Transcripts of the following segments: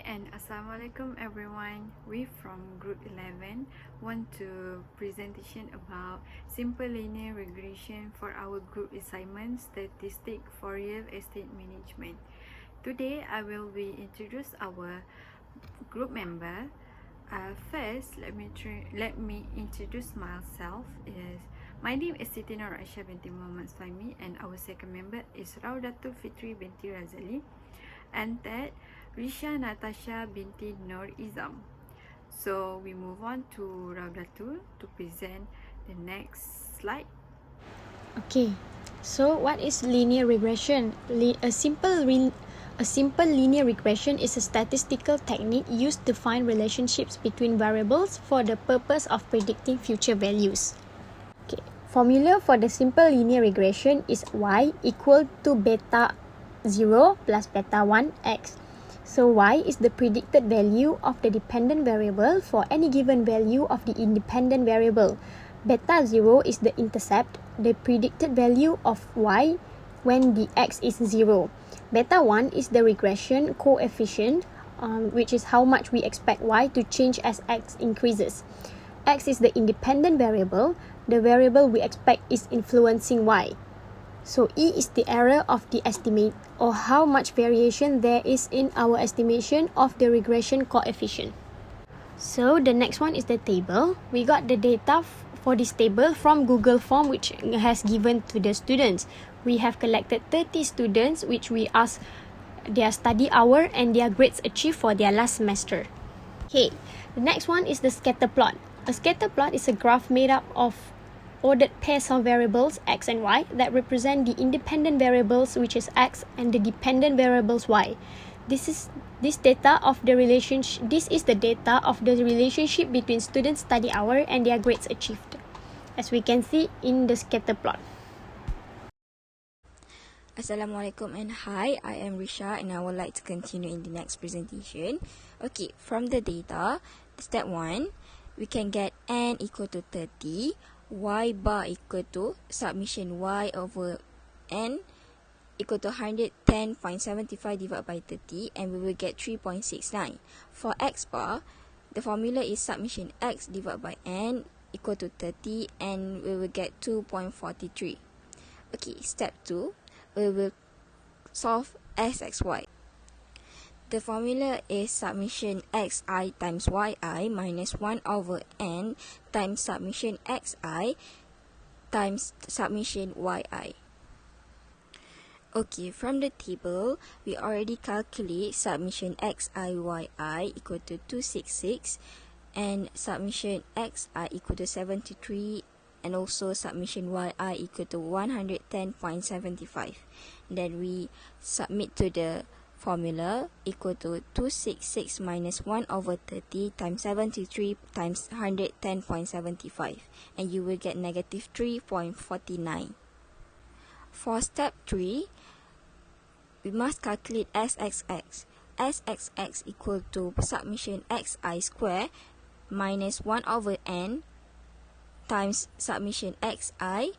and Assalamualaikum everyone. We from Group 11 want to presentation about simple linear regression for our group assignment statistic for real estate management. Today I will be introduce our group member. First, let me introduce myself. My name is Siti Nur Aisyah binti Muhammad Suhaimi, and our second member is Raudatul Fitri binti Razali, and third, Risha Natasha binti Nur Izam. So we move on to Raudatul to present the next slide. Okay, so what is linear regression? A simple linear regression is a statistical technique used to find relationships between variables for the purpose of predicting future values. Okay, formula for the simple linear regression is y equal to beta 0 plus beta 1 x. So y is the predicted value of the dependent variable for any given value of the independent variable. Beta 0 is the intercept, the predicted value of y when the x is 0. Beta 1 is the regression coefficient, which is how much we expect y to change as x increases. X is the independent variable, the variable we expect is influencing y. So E is the error of the estimate, or how much variation there is in our estimation of the regression coefficient. So the next one is the table. We got the data for this table from Google Form, which has given to the students. We have collected 30 students, which we asked their study hour and their grades achieved for their last semester. Okay, the next one is the scatter plot. A scatter plot is a graph made up of ordered pairs of variables x and y that represent the independent variables, which is x, and the dependent variables y. This is the data of the relationship between students' study hour and their grades achieved, as we can see in the scatter plot. Assalamualaikum and hi, I am Risha and I would like to continue in the next presentation. Okay, from the data, step 1, we can get n equal to 30, y bar equal to submission y over n equal to 110.75 divided by 30, and we will get 3.69. For x bar, the formula is submission x divided by n equal to 30, and we will get 2.43. Okay, step 2, we will solve SXY. The formula is submission xi times yi minus 1 over n times submission xi times submission yi. Okay, from the table, we already calculate submission xiyi equal to 266 and submission xi equal to 73 and also submission yi equal to 110.75. Then we submit to the formula equal to 266 minus 1 over 30 times 73 times 110.75, and you will get negative 3.49. For step 3, we must calculate SXX. SXX equal to submission xi square minus 1 over n times submission xi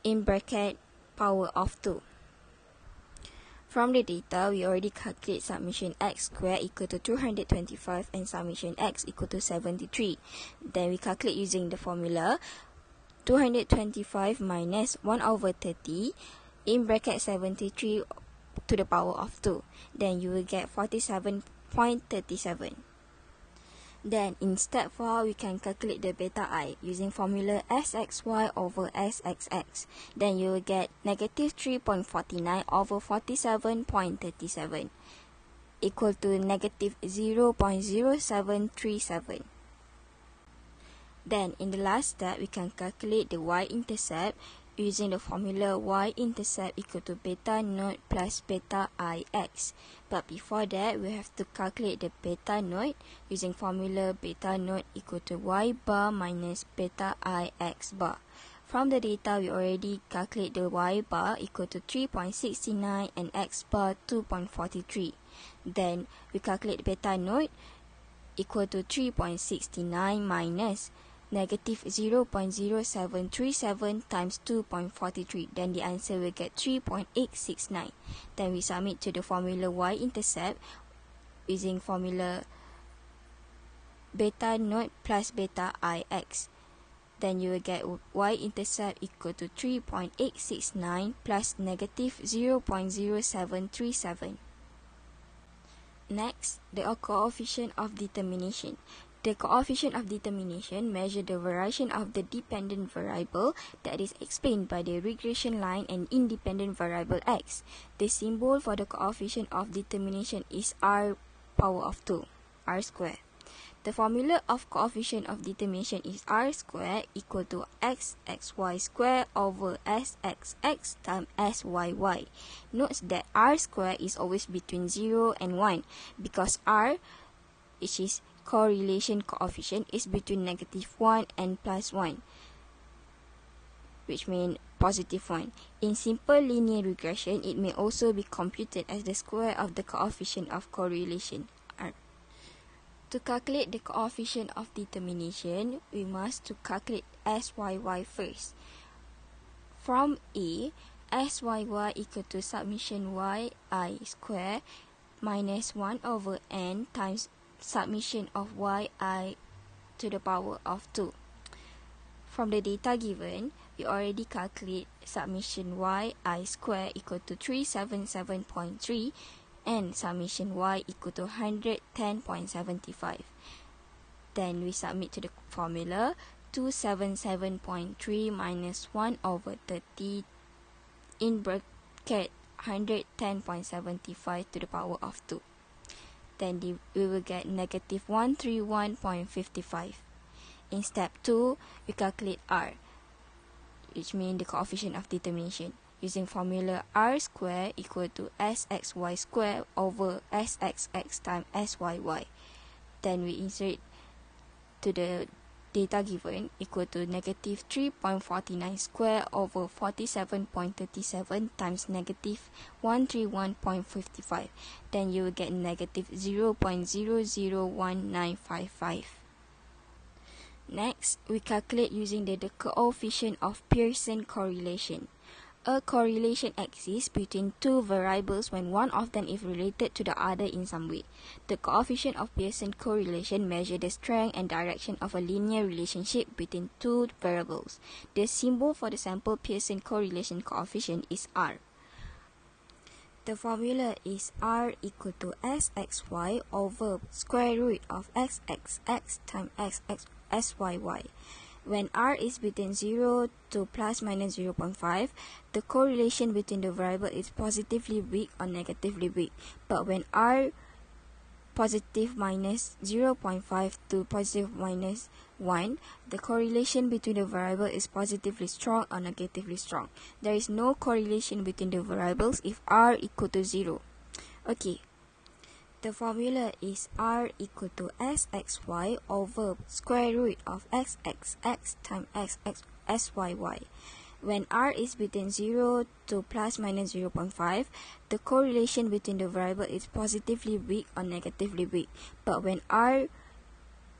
in bracket power of 2. From the data, we already calculate submission x square equal to 225 and submission x equal to 73. Then we calculate using the formula 225 minus 1 over 30 in bracket 73 to the power of 2. Then you will get 47.37. Then in step 4, we can calculate the beta I using formula SXY over SXX. Then you will get negative 3.49 over 47.37 equal to negative 0.0737. Then in the last step, we can calculate the y-intercept using the formula y-intercept equal to beta naught plus beta ix. But before that, we have to calculate the beta naught using formula beta naught equal to y bar minus beta ix bar. From the data, we already calculate the y bar equal to 3.69 and x bar 2.43. Then we calculate beta naught equal to 3.69 minus negative 0.0737 times 2.43. Then the answer will get 3.869. Then we submit to the formula y-intercept using formula beta naught plus beta ix. Then you will get y-intercept equal to 3.869 plus negative 0.0737. Next, the coefficient of determination. The coefficient of determination measures the variation of the dependent variable that is explained by the regression line and independent variable x. The symbol for the coefficient of determination is r power of 2, r squared. The formula of coefficient of determination is r squared equal to xy squared over sxx times syy. Note that r squared is always between 0 and 1 because r, which is correlation coefficient, is between -1 and +1, which means positive 1. In simple linear regression, it may also be computed as the square of the coefficient of correlation, r. To calculate the coefficient of determination, we must to calculate SYY first. From A, SYY equal to summation yi square minus 1 over n times summation of yi to the power of 2. From the data given, we already calculate summation yi square equal to 377.3 and summation y equal to 110.75. Then we submit to the formula 277.3 minus 1 over 30 in bracket 110.75 to the power of 2. Then we will get negative 131.55. In step 2, we calculate r, which means the coefficient of determination, using formula r square equal to sxy square over sxx times syy. Then we insert to the data given equal to negative 3.49 square over 47.37 times negative 131.55. Then you will get negative 0.001955. Next, we calculate using the coefficient of Pearson correlation. A correlation exists between two variables when one of them is related to the other in some way. The coefficient of Pearson correlation measures the strength and direction of a linear relationship between two variables. The symbol for the sample Pearson correlation coefficient is r. The formula is r equal to sxy over square root of xxx times syy. When r is between 0 to plus minus 0.5, the correlation between the variable is positively weak or negatively weak. But when r positive minus 0.5 to positive minus 1, the correlation between the variable is positively strong or negatively strong. There is no correlation between the variables if r equal to 0. Okay. The formula is r equal to sxy over square root of xxx times syy. When r is between 0 to plus minus 0.5, the correlation between the variable is positively weak or negatively weak. But when r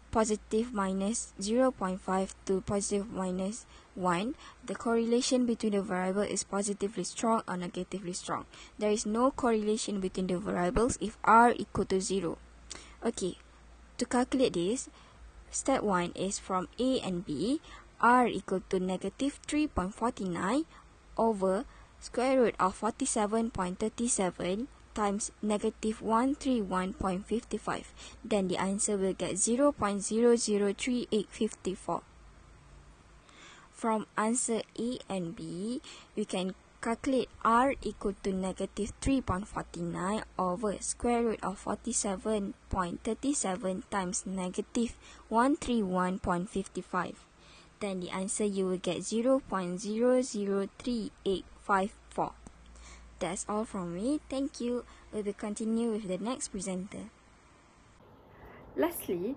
positive minus 0.5 to positive minus 1, the correlation between the variable is positively strong or negatively strong. There is no correlation between the variables if r equal to 0. Okay, to calculate this, step 1 is from A and B, r equal to negative 3.49 over square root of 47.37 times negative 131.55. Then the answer will get 0.003854. From answer A and B, we can calculate r equal to negative 3.49 over square root of 47.37 times negative 131.55. Then the answer you will get 0.003854. That's all from me. Thank you. We will continue with the next presenter. Lastly,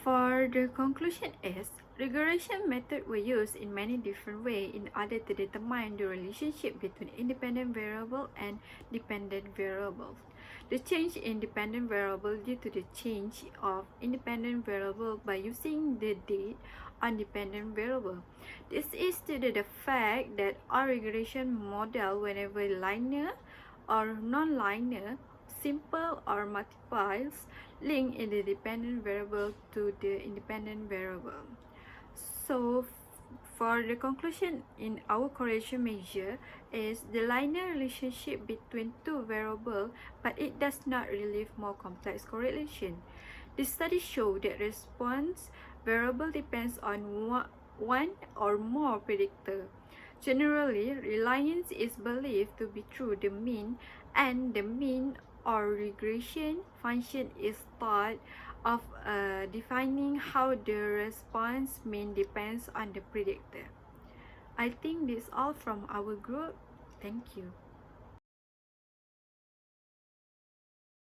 for the conclusion is, regression method were used in many different ways in order to determine the relationship between independent variable and dependent variables. The change in dependent variable due to the change of independent variable by using the date on dependent variable. This is due to the fact that our regression model, whenever linear or non-linear, simple or multiples link in the dependent variable to the independent variable. So for the conclusion in our correlation measure is the linear relationship between two variables, but it does not relieve more complex correlation. The study showed that response variable depends on one or more predictor. Generally, reliance is believed to be through the mean, and the mean or regression function is thought of defining how the response mean depends on the predictor. I think this all from our group. Thank you.